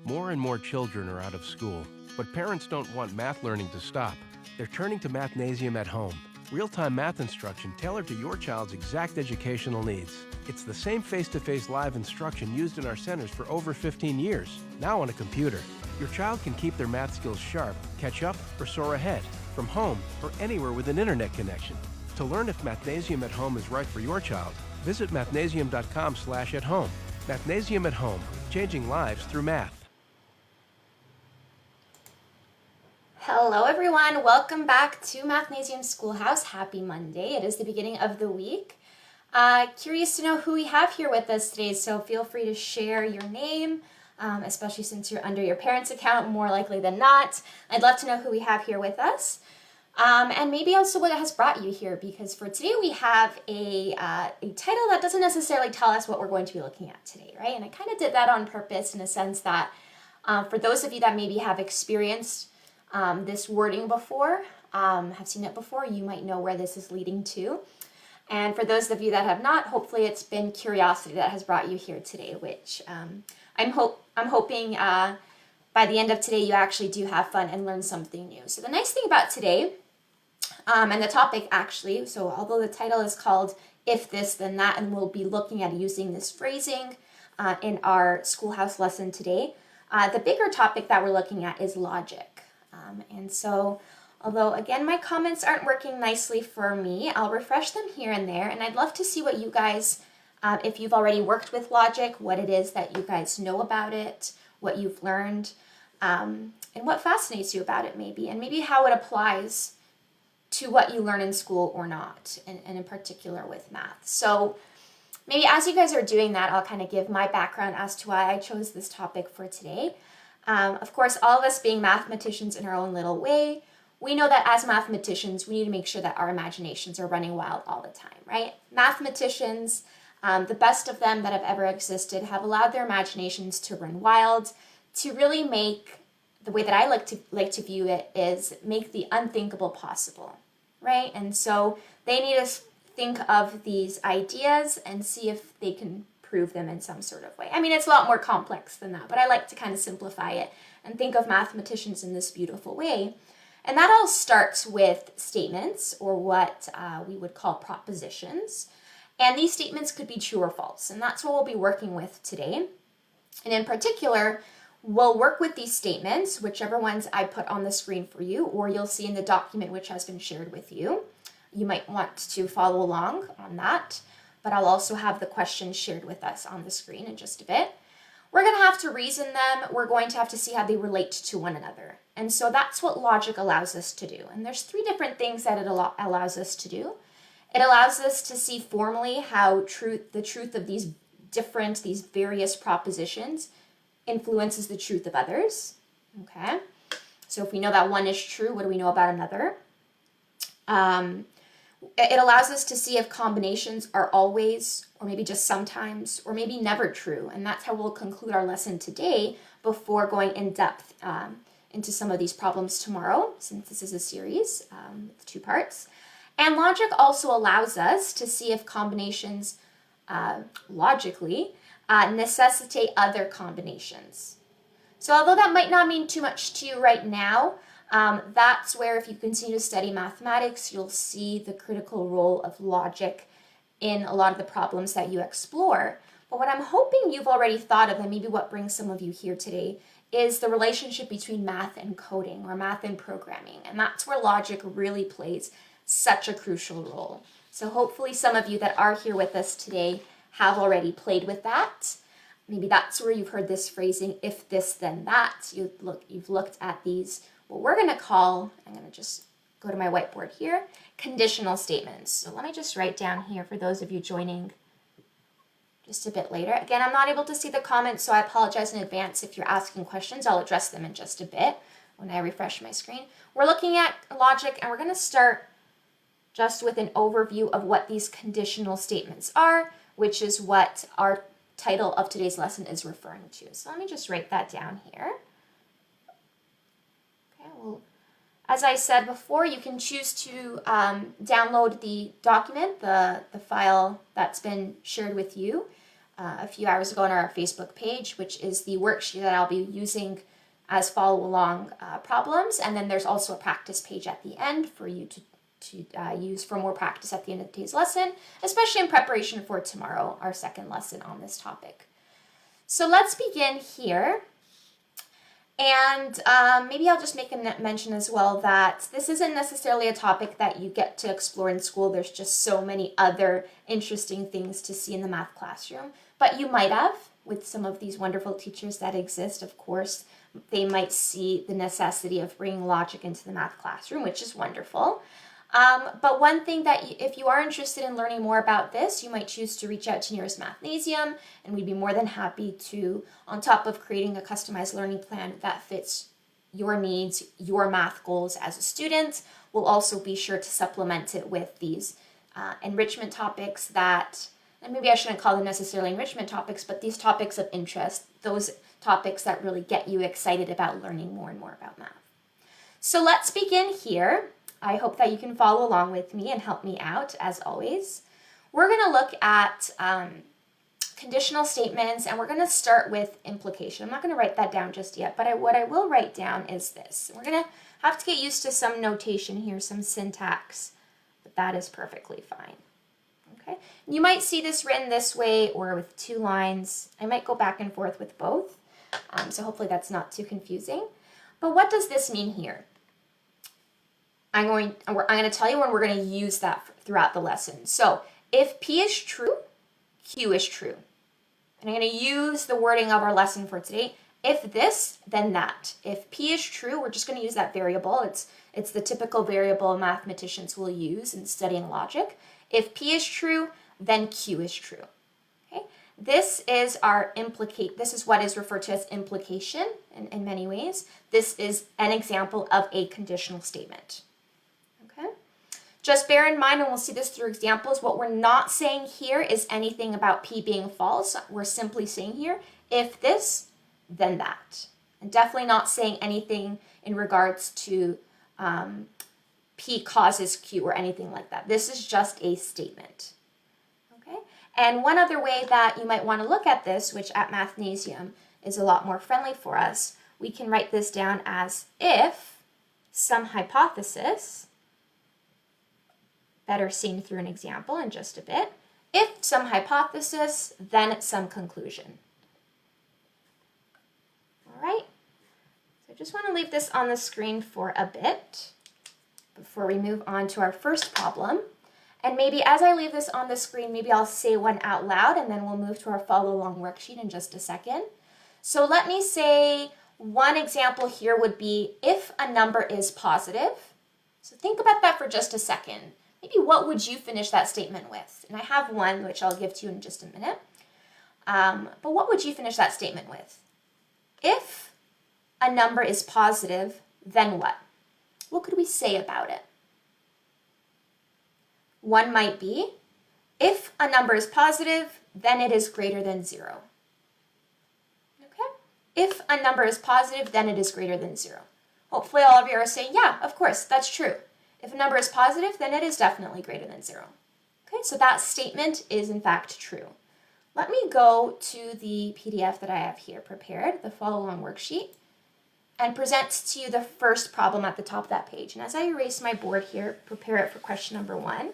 More and more children are out of school, but parents don't want math learning to stop. They're turning to Mathnasium at home. Real-time math instruction tailored to your child's exact educational needs. It's the same face-to-face live instruction used in our centers for over 15 years, now on a computer. Your child can keep their math skills sharp, catch up, or soar ahead, from home or anywhere with an internet connection. To learn if Mathnasium at home is right for your child, visit mathnasium.com/at-home. Mathnasium at home, changing lives through math. Hello everyone, welcome back to Mathnasium Schoolhouse. Happy Monday. It is the beginning of the week. Curious to know who we have here with us today, so feel free to share your name, especially since you're under your parents' account, more likely than not. I'd love to know who we have here with us. And maybe also what has brought you here, because for today we have a title that doesn't necessarily tell us what we're going to be looking at today, right? And I kind of did that on purpose in a sense that for those of you that maybe have experienced this wording before, have seen it before, you might know where this is leading to. And for those of you that have not, hopefully it's been curiosity that has brought you here today, which I'm hoping by the end of today you actually do have fun and learn something new. So the nice thing about today, and the topic actually, so although the title is called If This Then That, and we'll be looking at using this phrasing in our schoolhouse lesson today, the bigger topic that we're looking at is logic. And so, although again my comments aren't working nicely for me, I'll refresh them here and there, and I'd love to see what you guys, if you've already worked with logic, what it is that you guys know about it, what you've learned, and what fascinates you about it maybe, and maybe how it applies to what you learn in school or not, and in particular with math. So maybe as you guys are doing that, I'll kind of give my background as to why I chose this topic for today. Of course, all of us being mathematicians in our own little way, we know that as mathematicians, we need to make sure that our imaginations are running wild all the time, right? Mathematicians, the best of them that have ever existed, have allowed their imaginations to run wild, to really make, the way that I like to view it is make the unthinkable possible, right? And so they need to think of these ideas and see if they can prove them in some sort of way. I mean, it's a lot more complex than that, but I like to kind of simplify it and think of mathematicians in this beautiful way. And that all starts with statements, or what we would call propositions. And these statements could be true or false, and that's what we'll be working with today. And in particular, we'll work with these statements, whichever ones I put on the screen for you, or you'll see in the document which has been shared with you. You might want to follow along on that, but I'll also have the questions shared with us on the screen in just a bit. We're going to have to reason them. We're going to have to see how they relate to one another. And so that's what logic allows us to do. And there's three different things that it allows us to do. It allows us to see formally how the truth of these various propositions influences the truth of others. Okay? So if we know that one is true, what do we know about another? It allows us to see if combinations are always, or maybe just sometimes, or maybe never true. And that's how we'll conclude our lesson today before going in depth into some of these problems tomorrow, since this is a series with 2 parts. And logic also allows us to see if combinations logically necessitate other combinations. So although that might not mean too much to you right now, that's where, if you continue to study mathematics, you'll see the critical role of logic in a lot of the problems that you explore. But what I'm hoping you've already thought of, and maybe what brings some of you here today, is the relationship between math and coding, or math and programming. And that's where logic really plays such a crucial role. So hopefully some of you that are here with us today have already played with that. Maybe that's where you've heard this phrasing, if this then that. You've looked at these, what we're going to call, I'm going to just go to my whiteboard here, conditional statements. So let me just write down here for those of you joining just a bit later. Again, I'm not able to see the comments, so I apologize in advance if you're asking questions. I'll address them in just a bit when I refresh my screen. We're looking at logic, and we're going to start just with an overview of what these conditional statements are, which is what our title of today's lesson is referring to. So let me just write that down here. Okay, well, as I said before, you can choose to download the document, the file that's been shared with you. a few hours ago on our Facebook page, which is the worksheet that I'll be using as follow along problems. And then there's also a practice page at the end for you to use for more practice at the end of today's lesson, especially in preparation for tomorrow, our second lesson on this topic. So let's begin here. And maybe I'll just make a mention as well that this isn't necessarily a topic that you get to explore in school. There's just so many other interesting things to see in the math classroom. But you might have, with some of these wonderful teachers that exist, of course, they might see the necessity of bringing logic into the math classroom, which is wonderful. But one thing that if you are interested in learning more about this, you might choose to reach out to nearest Mathnasium, and we'd be more than happy to, on top of creating a customized learning plan that fits your needs, your math goals as a student, we'll also be sure to supplement it with these enrichment topics that, and maybe I shouldn't call them necessarily enrichment topics, but these topics of interest, those topics that really get you excited about learning more and more about math. So let's begin here. I hope that you can follow along with me and help me out, as always. We're going to look at conditional statements, and we're going to start with implication. I'm not going to write that down just yet, but what I will write down is this. We're going to have to get used to some notation here, some syntax, but that is perfectly fine. Okay. You might see this written this way or with 2 lines. I might go back and forth with both, so hopefully that's not too confusing. But what does this mean here? I'm going to tell you when we're going to use that throughout the lesson. So if P is true, Q is true. And I'm going to use the wording of our lesson for today. If this, then that. If P is true, we're just going to use that variable. It's the typical variable mathematicians will use in studying logic. If P is true, then Q is true. Okay? This is this is what is referred to as implication in many ways. This is an example of a conditional statement. Okay? Just bear in mind, and we'll see this through examples, what we're not saying here is anything about P being false. We're simply saying here, if this, then that. And definitely not saying anything in regards to P causes Q or anything like that. This is just a statement. Okay? And one other way that you might want to look at this, which at Mathnasium is a lot more friendly for us, we can write this down as if some hypothesis, better seen through an example in just a bit, if some hypothesis, then some conclusion. All right? So I just want to leave this on the screen for a bit before we move on to our first problem. And maybe as I leave this on the screen, maybe I'll say one out loud, and then we'll move to our follow along worksheet in just a second. So let me say one example here would be if a number is positive. So think about that for just a second. Maybe what would you finish that statement with? And I have one which I'll give to you in just a minute. But what would you finish that statement with? If a number is positive, then what? What could we say about it? One might be, if a number is positive, then it is greater than 0. Okay? If a number is positive, then it is greater than 0. Hopefully all of you are saying, yeah, of course, that's true. If a number is positive, then it is definitely greater than 0. Okay, so that statement is in fact true. Let me go to the PDF that I have here prepared, the follow along worksheet, and present to you the first problem at the top of that page. And as I erase my board here, prepare it for question number 1,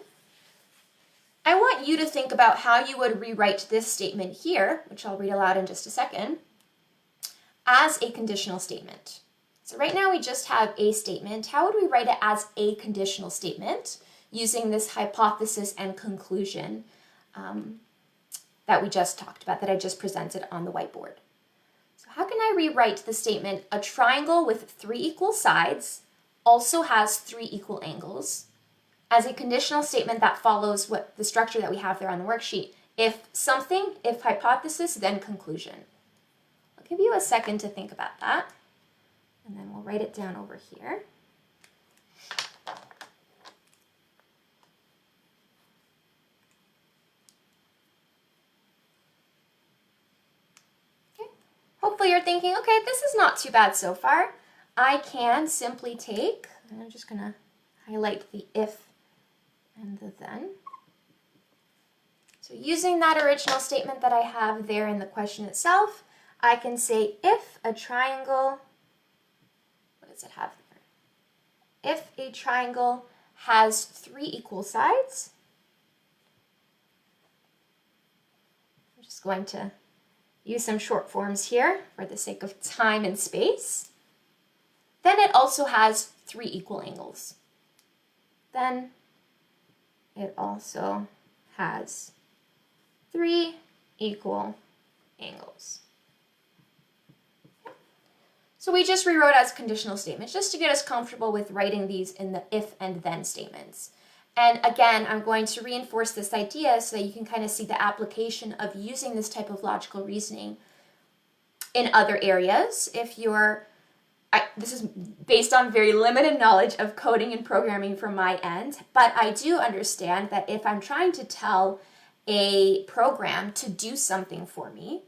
I want you to think about how you would rewrite this statement here, which I'll read aloud in just a second, as a conditional statement. So right now we just have a statement. How would we write it as a conditional statement using this hypothesis and conclusion that we just talked about, that I just presented on the whiteboard? So how can I rewrite the statement, a triangle with 3 equal sides also has 3 equal angles, as a conditional statement that follows what the structure that we have there on the worksheet? If something, if hypothesis, then conclusion. I'll give you a second to think about that, and then we'll write it down over here. Okay. Hopefully you're thinking, okay, this is not too bad so far. I can simply take, and I'm just going to highlight the if and the then. So using that original statement that I have there in the question itself, I can say if a triangle, what does it have there? If a triangle has 3 equal sides, I'm just going to use some short forms here for the sake of time and space, then it also has 3 equal angles. Then it also has 3 equal angles. So we just rewrote as conditional statements just to get us comfortable with writing these in the if and then statements. And again, I'm going to reinforce this idea so that you can kind of see the application of using this type of logical reasoning in other areas. If you're, this is based on very limited knowledge of coding and programming from my end, but I do understand that if I'm trying to tell a program to do something for me,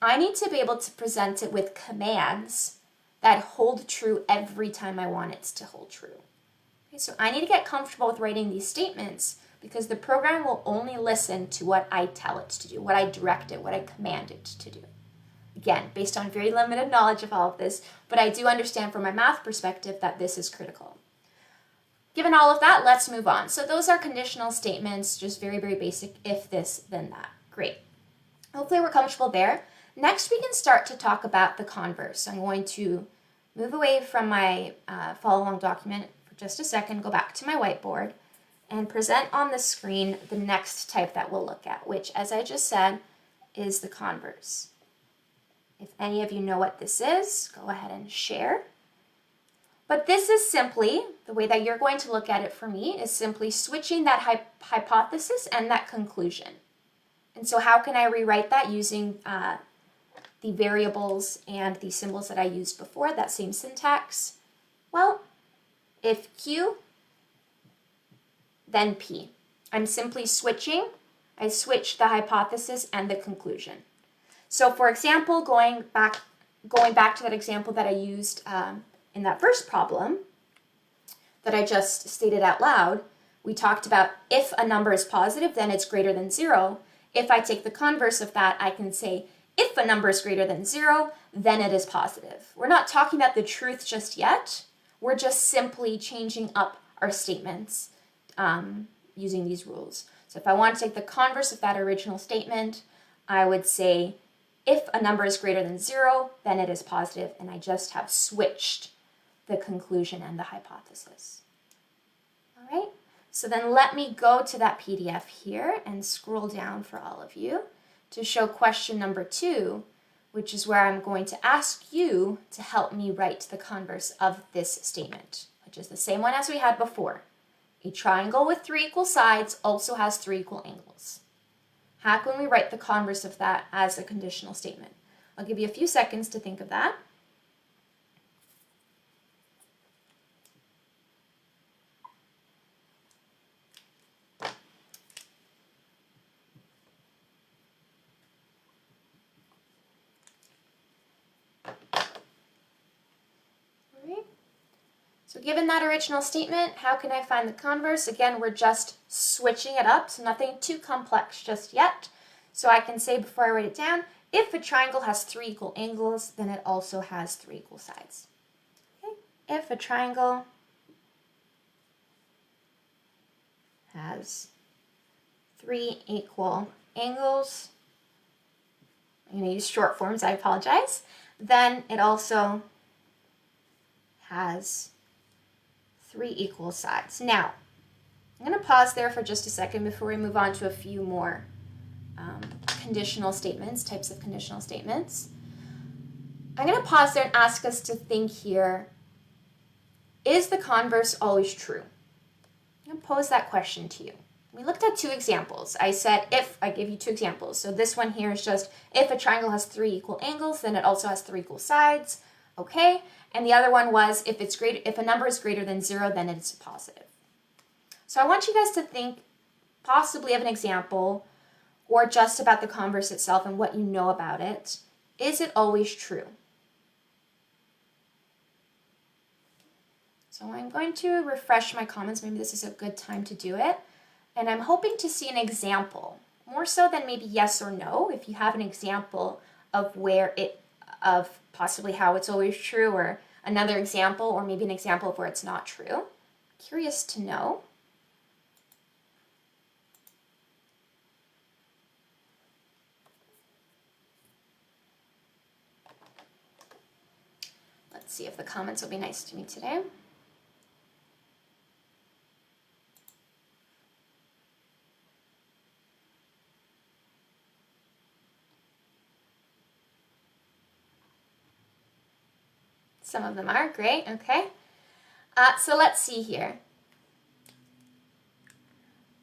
I need to be able to present it with commands that hold true every time I want it to hold true. Okay, so I need to get comfortable with writing these statements because the program will only listen to what I tell it to do, what I direct it, what I command it to do. Again, based on very limited knowledge of all of this, but I do understand from my math perspective that this is critical. Given all of that, let's move on. So those are conditional statements, just very, very basic, if this, then that. Great. Hopefully we're comfortable there. Next, we can start to talk about the converse. I'm going to move away from my follow-along document for just a second, go back to my whiteboard, and present on the screen the next type that we'll look at, which, as I just said, is the converse. If any of you know what this is, go ahead and share. But this is simply, the way that you're going to look at it for me, is simply switching that hypothesis and that conclusion. And so how can I rewrite that using the variables and the symbols that I used before, that same syntax? Well, if Q, then P. I'm simply switching. I switch the hypothesis and the conclusion. So for example, going back to that example that I used in that first problem that I just stated out loud, we talked about if a number is positive, then it's greater than 0. If I take the converse of that, I can say if a number is greater than 0, then it is positive. We're not talking about the truth just yet. We're just simply changing up our statements using these rules. So if I want to take the converse of that original statement, I would say if a number is greater than 0, then it is positive, and I just have switched the conclusion and the hypothesis. All right, so then let me go to that PDF here and scroll down for all of you to show question number 2, which is where I'm going to ask you to help me write the converse of this statement, which is the same one as we had before. A triangle with 3 equal sides also has 3 equal angles. How can we write the converse of that as a conditional statement? I'll give you a few seconds to think of that. So given that original statement, how can I find the converse? Again, we're just switching it up, so nothing too complex just yet. So I can say before I write it down, if a triangle has 3 equal angles, then it also has 3 equal sides. Okay? If a triangle has 3 equal angles, I'm going to use short forms, I apologize, then it also has 3 equal sides. Now, I'm going to pause there for just a second before we move on to a few more conditional statements, types of conditional statements. I'm going to pause there and ask us to think here, is the converse always true? I'm going to pose that question to you. We looked at 2 examples. I said if, I gave you 2 examples. So this one here is just if a triangle has 3 equal angles, then it also has 3 equal sides. Okay? And the other one was if a number is greater than 0, then it's positive. So I want you guys to think possibly of an example or just about the converse itself and what you know about it. Is it always true? So I'm going to refresh my comments. Maybe this is a good time to do it. And I'm hoping to see an example, more so than maybe yes or no. If you have an example of of possibly how it's always true, or another example, or maybe an example of where it's not true. Curious to know. Let's see if the comments will be nice to me today. Some of them are great. Okay. So let's see here.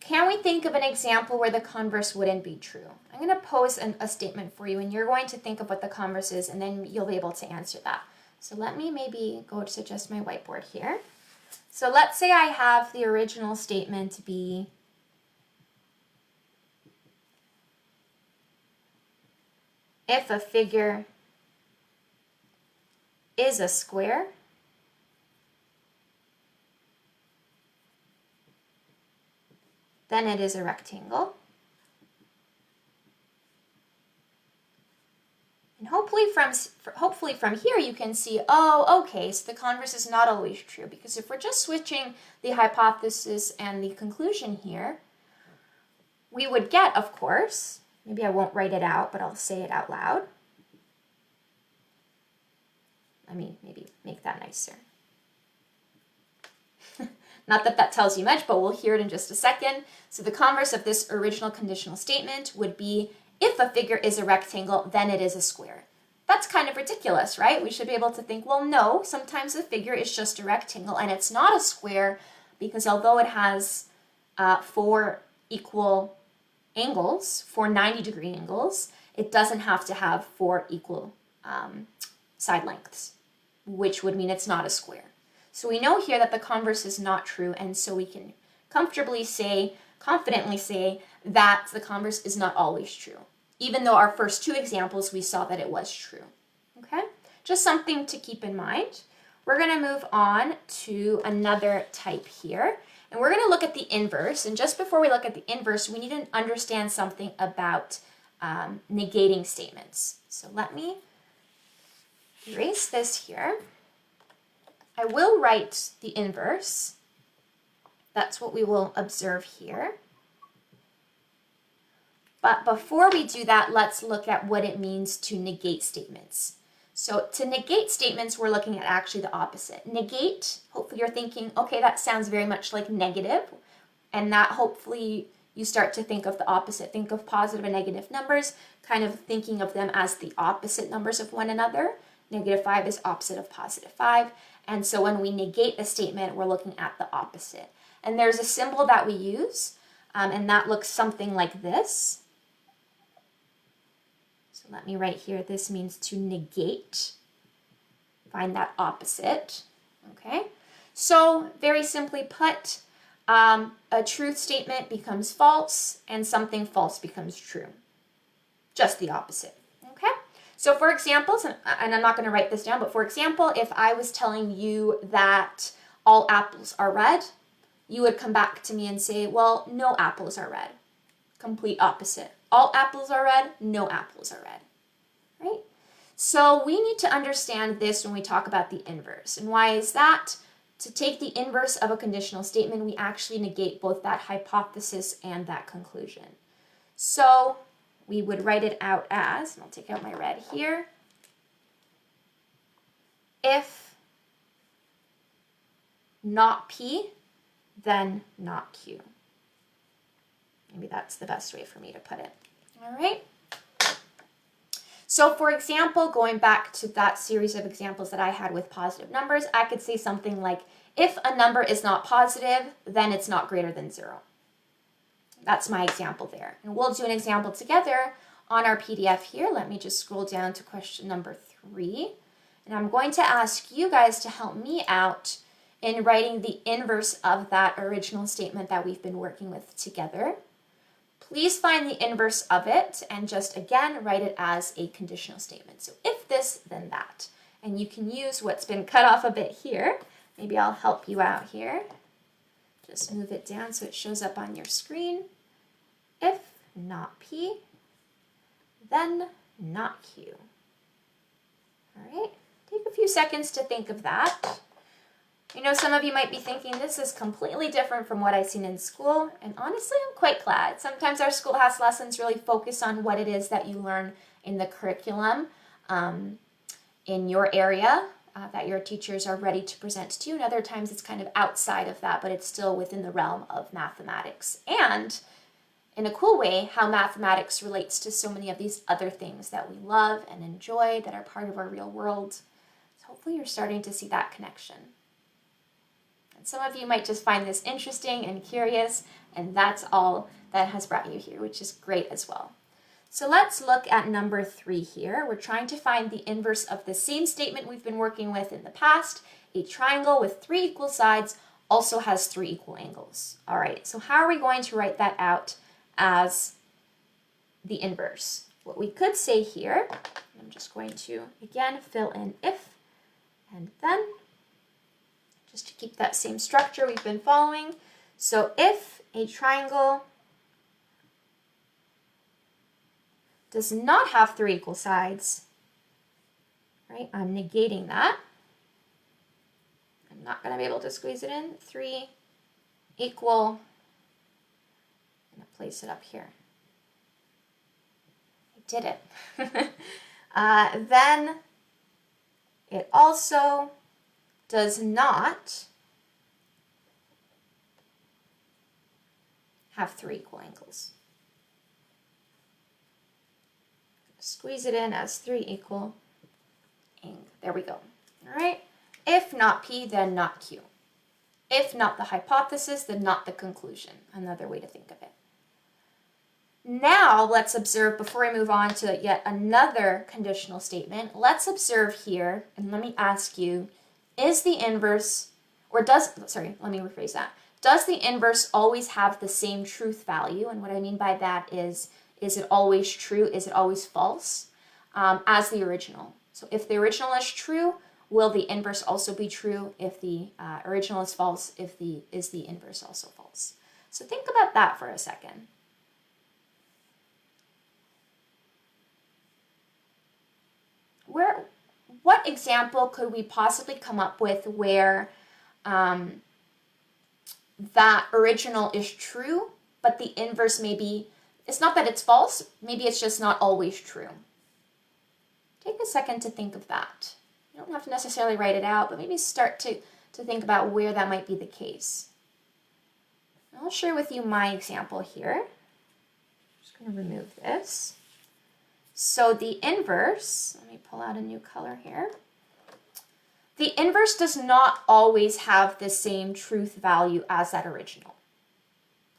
Can we think of an example where the converse wouldn't be true? I'm going to pose a statement for you, and you're going to think of what the converse is, and then you'll be able to answer that. So let me maybe go to just my whiteboard here. So let's say I have the original statement be if a figure is a square, then it is a rectangle. And hopefully from here you can see, oh, okay, so the converse is not always true, because if we're just switching the hypothesis and the conclusion here, we would get, of course, maybe I won't write it out, but I'll say it out loud. Let me maybe make that nicer. Not that that tells you much, but we'll hear it in just a second. So the converse of this original conditional statement would be, if a figure is a rectangle, then it is a square. That's kind of ridiculous, right? We should be able to think, well, no, sometimes a figure is just a rectangle and it's not a square, because although it has 4 equal angles, 4 90-degree angles, it doesn't have to have 4 equal side lengths, which would mean it's not a square. So we know here that the converse is not true, and so we can confidently say that the converse is not always true, even though our first 2 examples we saw that it was true. Okay? Just something to keep in mind. We're going to move on to another type here, and we're going to look at the inverse. And just before we look at the inverse, we need to understand something about negating statements. So let me erase this here. I will write the inverse. That's what we will observe here. But before we do that, let's look at what it means to negate statements. So to negate statements, we're looking at actually the opposite. Negate, hopefully you're thinking, okay, that sounds very much like negative, and that hopefully you start to think of the opposite. Think of positive and negative numbers, kind of thinking of them as the opposite numbers of one another. -5 is opposite of +5. And so when we negate a statement, we're looking at the opposite. And there's a symbol that we use, and that looks something like this. So let me write here, this means to negate. Find that opposite, okay? So very simply put, a truth statement becomes false, and something false becomes true. Just the opposite, okay? So for examples, and I'm not going to write this down, but for example, if I was telling you that all apples are red, you would come back to me and say, well, no apples are red. Complete opposite. All apples are red, no apples are red, right? So we need to understand this when we talk about the inverse. And why is that? To take the inverse of a conditional statement, we actually negate both that hypothesis and that conclusion. So we would write it out as, and I'll take out my red here, if not P, then not Q. Maybe that's the best way for me to put it. All right. So for example, going back to that series of examples that I had with positive numbers, I could say something like, if a number is not positive, then it's not greater than 0. That's my example there. And we'll do an example together on our PDF here. Let me just scroll down to question number 3. And I'm going to ask you guys to help me out in writing the inverse of that original statement that we've been working with together. Please find the inverse of it and just, again, write it as a conditional statement. So if this, then that. And you can use what's been cut off a bit here. Maybe I'll help you out here. Just move it down so it shows up on your screen. If not P, then not Q. All right, take a few seconds to think of that. I know some of you might be thinking this is completely different from what I've seen in school, and honestly, I'm quite glad. Sometimes our schoolhouse lessons really focus on what it is that you learn in the curriculum in your area that your teachers are ready to present to you, and other times it's kind of outside of that, but it's still within the realm of mathematics. And in a cool way, how mathematics relates to so many of these other things that we love and enjoy that are part of our real world. So hopefully you're starting to see that connection. And some of you might just find this interesting and curious, and that's all that has brought you here, which is great as well. So let's look at number 3 here. We're trying to find the inverse of the same statement we've been working with in the past. A triangle with 3 equal sides also has 3 equal angles. All right, so how are we going to write that out as the inverse? What we could say here, I'm just going to, again, fill in if and then, just to keep that same structure we've been following. So if a triangle does not have 3 equal sides, right, I'm negating that. I'm not going to be able to squeeze it in. 3 equal, I'm going to place it up here. I did it. Then it also does not have 3 equal angles. Squeeze it in as 3 equal ang. There we go. All right. If not P, then not Q. If not the hypothesis, then not the conclusion. Another way to think of it. Now let's observe, before I move on to yet another conditional statement, let's observe here, and let me ask you, is the inverse, or does, sorry, let me rephrase that. Does the inverse always have the same truth value? And what I mean by that is it always true? Is it always false? As the original. So if the original is true, will the inverse also be true? If the original is false, is the inverse also false? So think about that for a second. What example could we possibly come up with where that original is true, but the inverse maybe, it's not that it's false, maybe it's just not always true. Take a second to think of that. You don't have to necessarily write it out, but maybe start to think about where that might be the case. I'll share with you my example here. I'm just going to remove this. So the inverse, let me pull out a new color here. The inverse does not always have the same truth value as that original.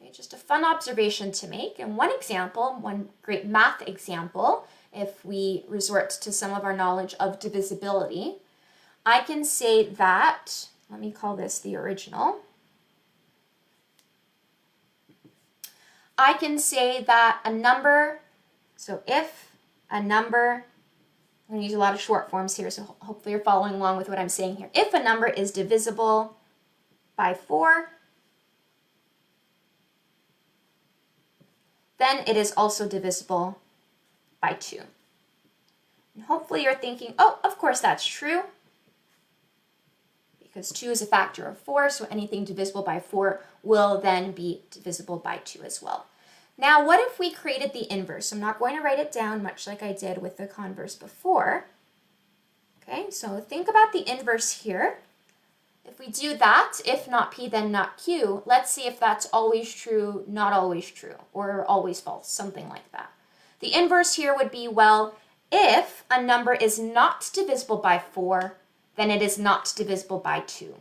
Okay, just a fun observation to make. And one example, one great math example, if we resort to some of our knowledge of divisibility, I can say that, let me call this the original. I can say that a number, so if a number, I'm going to use a lot of short forms here, so hopefully you're following along with what I'm saying here. If a number is divisible by 4, then it is also divisible by 2. And hopefully you're thinking, oh, of course that's true, because 2 is a factor of 4, so anything divisible by 4 will then be divisible by 2 as well. Now, what if we created the inverse? I'm not going to write it down much like I did with the converse before. Okay, so think about the inverse here. If we do that, if not P, then not Q, let's see if that's always true, not always true, or always false, something like that. The inverse here would be, well, if a number is not divisible by 4, then it is not divisible by 2.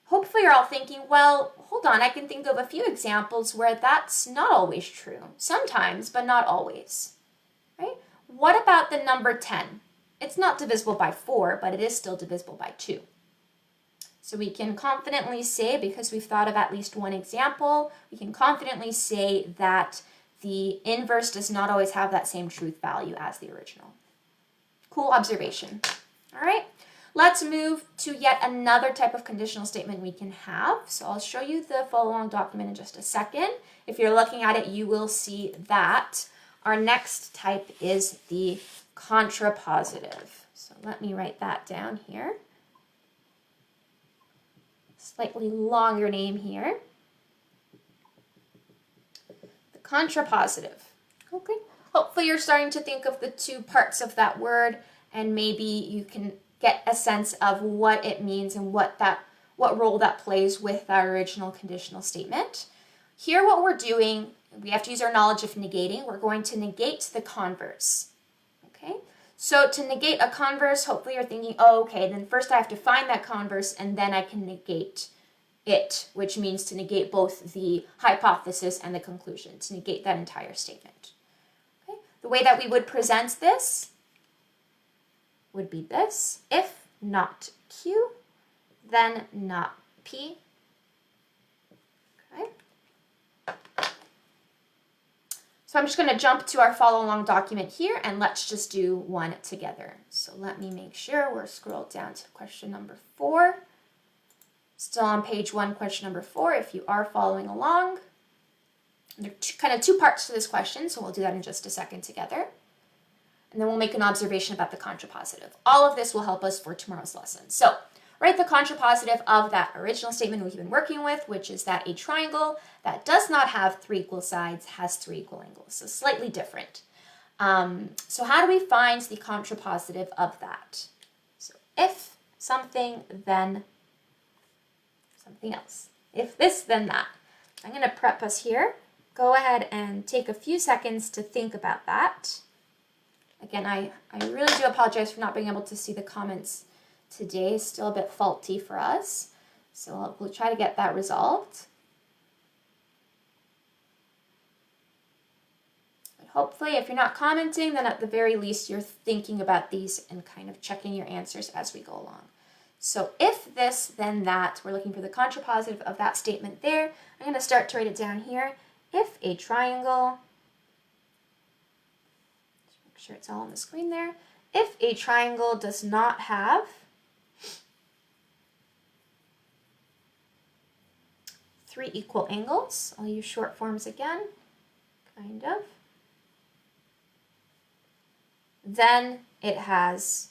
Hopefully you're all thinking, well, hold on, I can think of a few examples where that's not always true. Sometimes, but not always. Right? What about the number 10? It's not divisible by 4, but it is still divisible by 2. So we can confidently say, because we've thought of at least one example, we can confidently say that the inverse does not always have that same truth value as the original. Cool observation. All right. let's move to yet another type of conditional statement we can have. So I'll show you the follow along document in just a second. If you're looking at it, you will see that our next type is the contrapositive. So let me write that down here. Slightly longer name here. The contrapositive. Okay. Hopefully you're starting to think of the two parts of that word, and maybe you can get a sense of what it means and what role that plays with our original conditional statement. Here what we're doing, we have to use our knowledge of negating. We're going to negate the converse. Okay? So to negate a converse, hopefully you're thinking, oh, okay, then first I have to find that converse and then I can negate it, which means to negate both the hypothesis and the conclusion, to negate that entire statement. Okay? The way that we would present this would be this: if not Q, then not P. Okay. So I'm just going to jump to our follow along document here, and let's just do one together. So let me make sure we're scrolled down to question number 4. Still on page 1, question number 4, if you are following along. There are kind of two parts to this question, so we'll do that in just a second together. And then we'll make an observation about the contrapositive. All of this will help us for tomorrow's lesson. So write the contrapositive of that original statement we've been working with, which is that a triangle that does not have 3 equal sides has 3 equal angles. So slightly different. So how do we find the contrapositive of that? So if something, then something else. If this, then that. I'm going to prep us here. Go ahead and take a few seconds to think about that. Again, I really do apologize for not being able to see the comments today. It's still a bit faulty for us. So we'll try to get that resolved. But hopefully, if you're not commenting, then at the very least, you're thinking about these and kind of checking your answers as we go along. So if this, then that, we're looking for the contrapositive of that statement there. I'm going to start to write it down here. If a triangle, just make sure it's all on the screen there. If a triangle does not have 3 equal angles, I'll use short forms again, kind of, then it has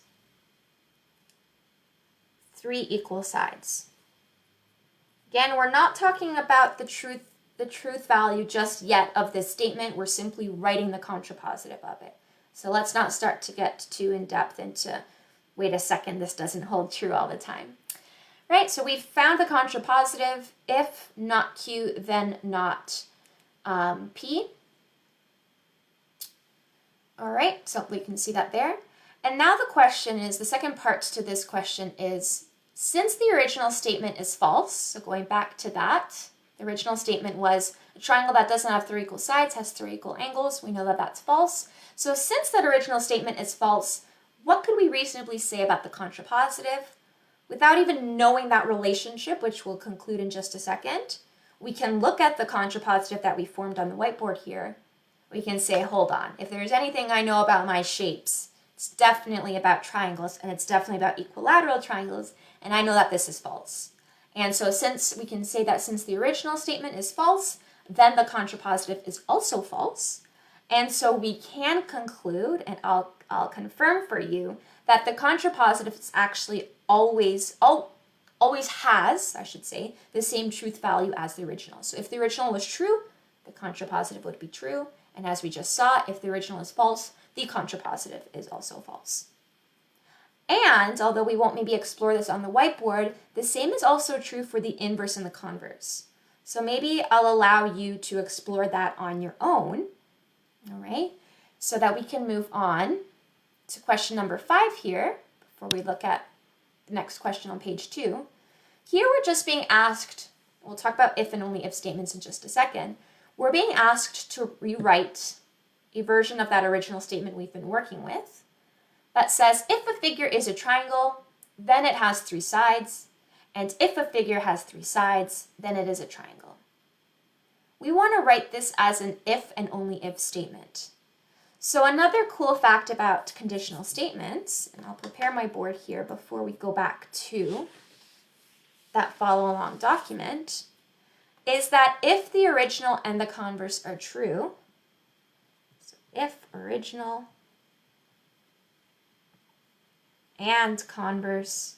3 equal sides. Again, we're not talking about the truth value just yet of this statement. We're simply writing the contrapositive of it. So let's not start to get too in depth into, wait a second, this doesn't hold true all the time. Right, so we've found the contrapositive. If not Q, then not P. All right, so we can see that there. And now the question is, the second part to this question is, since the original statement is false, so going back to that, the original statement was a triangle that doesn't have 3 equal sides has 3 equal angles. We know that that's false. So since that original statement is false, what could we reasonably say about the contrapositive? Without even knowing that relationship, which we'll conclude in just a second, we can look at the contrapositive that we formed on the whiteboard here. We can say, hold on, if there's anything I know about my shapes, it's definitely about triangles, and it's definitely about equilateral triangles, and I know that this is false. And so since we can say that since the original statement is false, then the contrapositive is also false. And so we can conclude, and I'll confirm for you, that the contrapositive is actually always has, I should say, the same truth value as the original. So if the original was true, the contrapositive would be true. And as we just saw, if the original is false, the contrapositive is also false. And although we won't maybe explore this on the whiteboard, the same is also true for the inverse and the converse. So maybe I'll allow you to explore that on your own, all right, so that we can move on to question number 5 here, before we look at the next question on page 2. Here we're just being asked, we'll talk about if and only if statements in just a second, we're being asked to rewrite a version of that original statement we've been working with that says if a figure is a triangle, then it has 3 sides, and if a figure has 3 sides, then it is a triangle. We want to write this as an if and only if statement. So another cool fact about conditional statements, and I'll prepare my board here before we go back to that follow along document, is that if the original and the converse are true, so if original and converse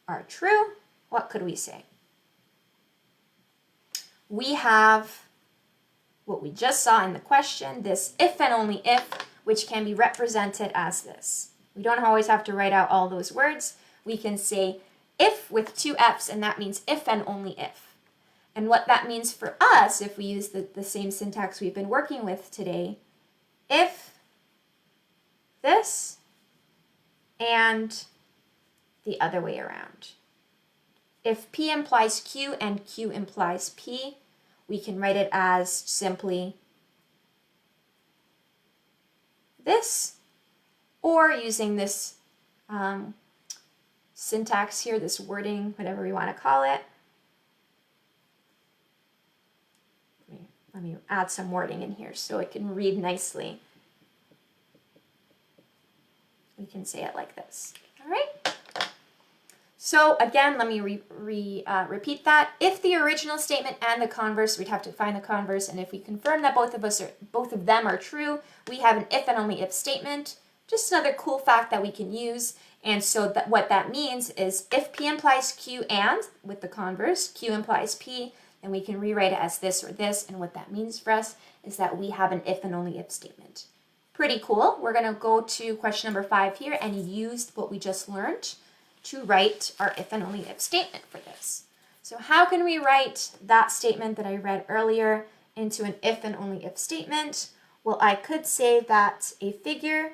are true, what could we say? We have what we just saw in the question, this if and only if, which can be represented as this. We don't always have to write out all those words. We can say if with two F's, and that means if and only if. And what that means for us, if we use the same syntax we've been working with today, if this and the other way around. If P implies Q and Q implies P, we can write it as simply this, or using this syntax here, this wording, whatever we want to call it. Let me add some wording in here so it can read nicely. We can say it like this. All right? So again, let me repeat that. If the original statement and the converse, we'd have to find the converse, and if we confirm that both of them are true, we have an if and only if statement. Just another cool fact that we can use. And so what that means is if P implies Q and, with the converse, Q implies P, then we can rewrite it as this or this. And what that means for us is that we have an if and only if statement. Pretty cool. We're going to go to question number 5 here and use what we just learned to write our if and only if statement for this. So how can we write that statement that I read earlier into an if and only if statement? Well, I could say that a figure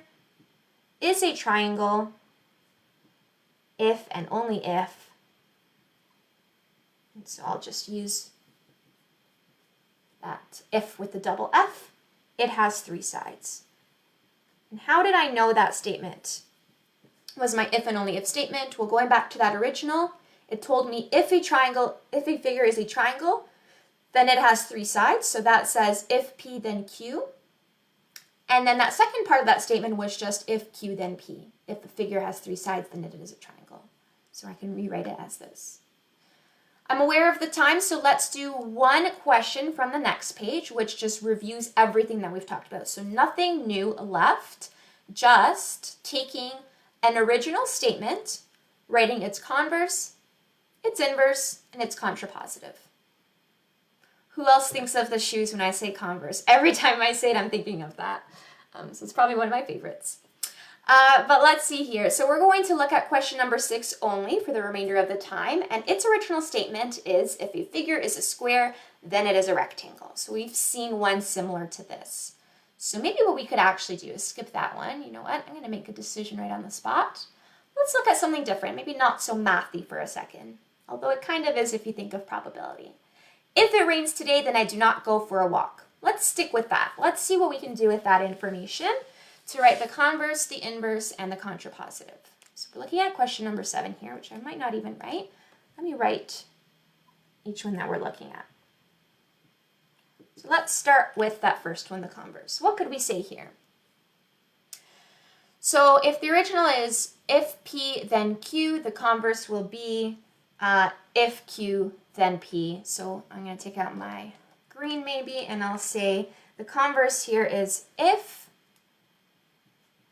is a triangle if and only if. And so I'll just use that if with the double F. It has 3 sides. And how did I know that statement was my if and only if statement? Well, going back to that original, it told me if a figure is a triangle, then it has 3 sides. So that says if P then Q. And then that second part of that statement was just if Q then P. If the figure has 3 sides, then it is a triangle. So I can rewrite it as this. I'm aware of the time, so let's do one question from the next page, which just reviews everything that we've talked about. So nothing new left, just taking an original statement, writing its converse, its inverse, and its contrapositive. Who else thinks of the shoes when I say converse? Every time I say it, I'm thinking of that. So it's probably one of my favorites. But let's see here. So we're going to look at question number 6 only for the remainder of the time. And its original statement is if a figure is a square, then it is a rectangle. So we've seen one similar to this. So maybe what we could actually do is skip that one. You know what? I'm going to make a decision right on the spot. Let's look at something different, maybe not so mathy for a second, although it kind of is if you think of probability. If it rains today, then I do not go for a walk. Let's stick with that. Let's see what we can do with that information to write the converse, the inverse, and the contrapositive. So we're looking at question number 7 here, which I might not even write. Let me write each one that we're looking at. So let's start with that first one, the converse. What could we say here? So if the original is if P then Q, the converse will be if Q then P. So I'm going to take out my green maybe, and I'll say the converse here is if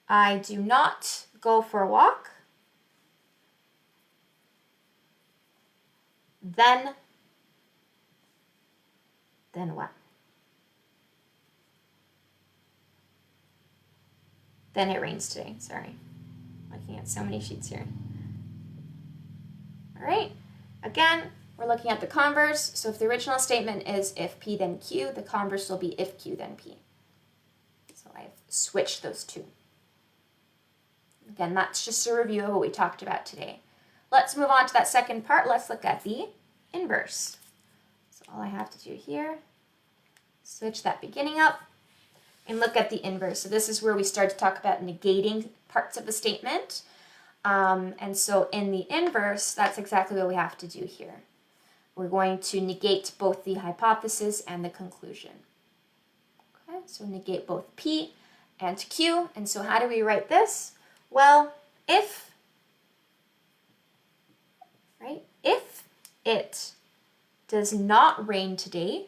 I do not go for a walk, then what? Then it rains today. Sorry. Looking at so many sheets here. All right. Again, we're looking at the converse. So if the original statement is if P then Q, the converse will be if Q then P. So I've switched those two. Again, that's just a review of what we talked about today. Let's move on to that second part. Let's look at the inverse. So all I have to do here, switch that beginning up, and look at the inverse. So this is where we start to talk about negating parts of a statement. And so in the inverse, that's exactly what we have to do here. We're going to negate both the hypothesis and the conclusion. so negate both P and Q. And so how do we write this? Well, if it does not rain today,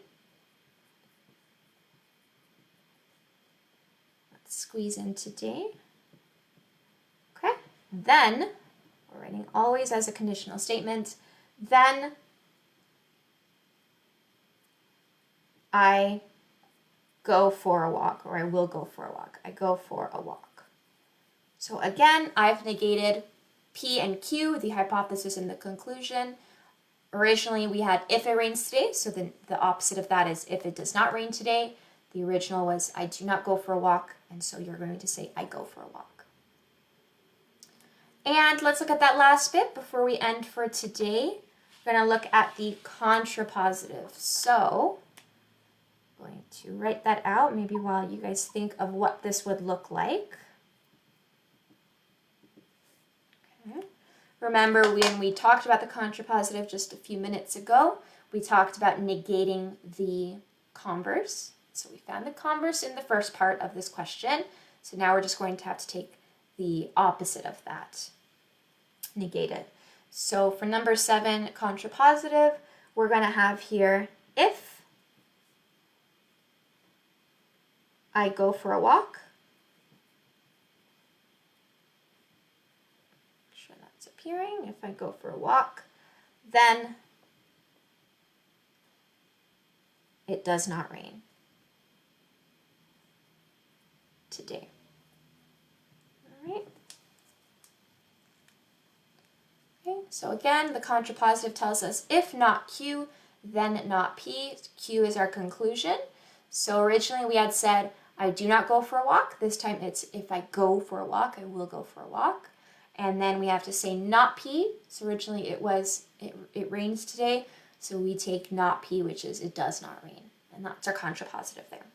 let's squeeze in today, okay, then, we're writing always as a conditional statement, then I go for a walk, or I will go for a walk. I go for a walk. So again, I've negated P and Q, the hypothesis and the conclusion. Originally, we had if it rains today, so then the opposite of that is if it does not rain today. The original was I do not go for a walk, and so you're going to say I go for a walk. And let's look at that last bit before we end for today. We're going to look at the contrapositive. So I'm going to write that out, maybe while you guys think of what this would look like. Okay. Remember when we talked about the contrapositive just a few minutes ago, we talked about negating the converse. So we found the converse in the first part of this question. So now we're just going to have to take the opposite of that, negate it. So for number 7, contrapositive, we're going to have here if I go for a walk. Appearing, if I go for a walk, then it does not rain today. All right. Okay, so again, the contrapositive tells us if not Q, then not P. Q is our conclusion. So originally we had said, I do not go for a walk. This time it's if I go for a walk, I will go for a walk. And then we have to say not P. So originally it was, it rains today. So we take not P, which is it does not rain. And that's our contrapositive there.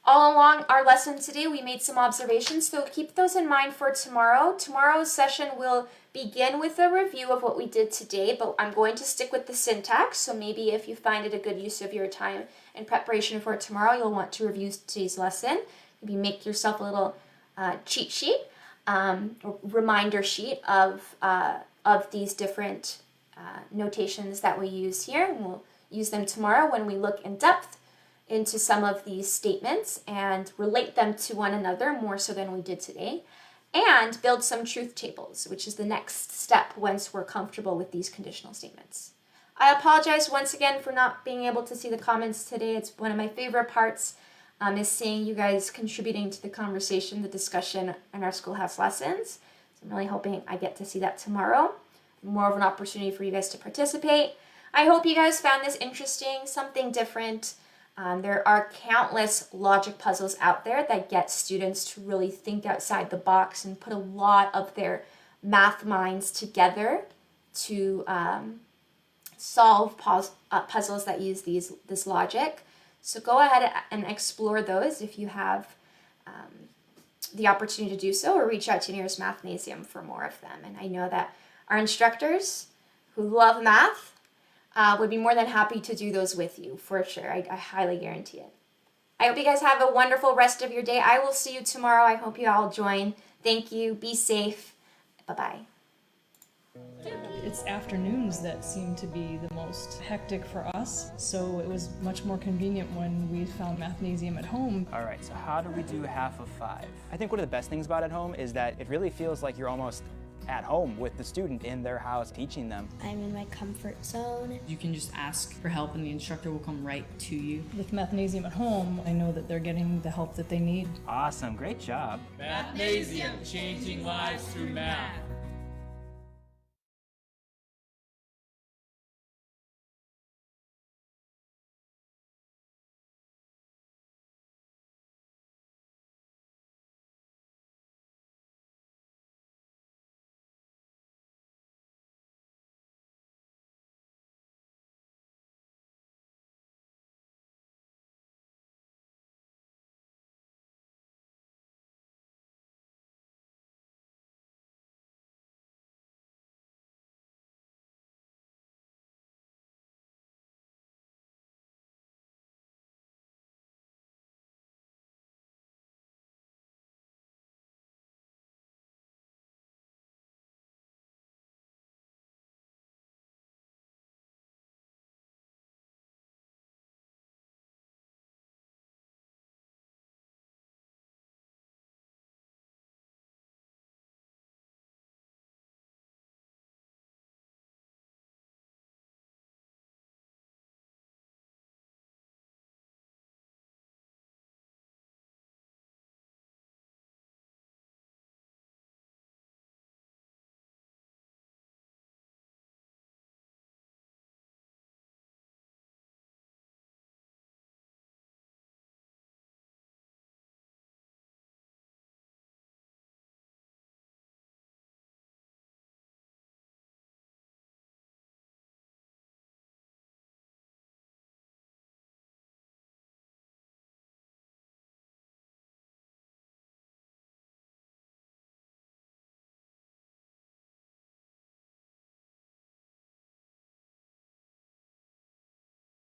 All along our lesson today, we made some observations. So keep those in mind for tomorrow. Tomorrow's session will begin with a review of what we did today, but I'm going to stick with the syntax. So maybe if you find it a good use of your time in preparation for tomorrow, you'll want to review today's lesson. Maybe make yourself a little cheat sheet. Reminder sheet of these different notations that we use here. And we'll use them tomorrow when we look in depth into some of these statements and relate them to one another more so than we did today, and build some truth tables, which is the next step once we're comfortable with these conditional statements. I apologize once again for not being able to see the comments today. It's one of my favorite parts. Is seeing you guys contributing to the conversation, the discussion in our Schoolhouse lessons. So I'm really hoping I get to see that tomorrow. More of an opportunity for you guys to participate. I hope you guys found this interesting, something different. There are countless logic puzzles out there that get students to really think outside the box and put a lot of their math minds together to solve puzzles that use this logic. So go ahead and explore those if you have the opportunity to do so, or reach out to your nearest Mathnasium for more of them. And I know that our instructors who love math would be more than happy to do those with you, for sure. I highly guarantee it. I hope you guys have a wonderful rest of your day. I will see you tomorrow. I hope you all join. Thank you. Be safe. Bye-bye. It's afternoons that seem to be the most hectic for us, so it was much more convenient when we found Mathnasium at home. All right, so how do we do half of 5? I think one of the best things about at home is that it really feels like you're almost at home with the student in their house teaching them. I'm in my comfort zone. You can just ask for help and the instructor will come right to you. With Mathnasium at home, I know that they're getting the help that they need. Awesome, great job. Mathnasium, changing lives through math.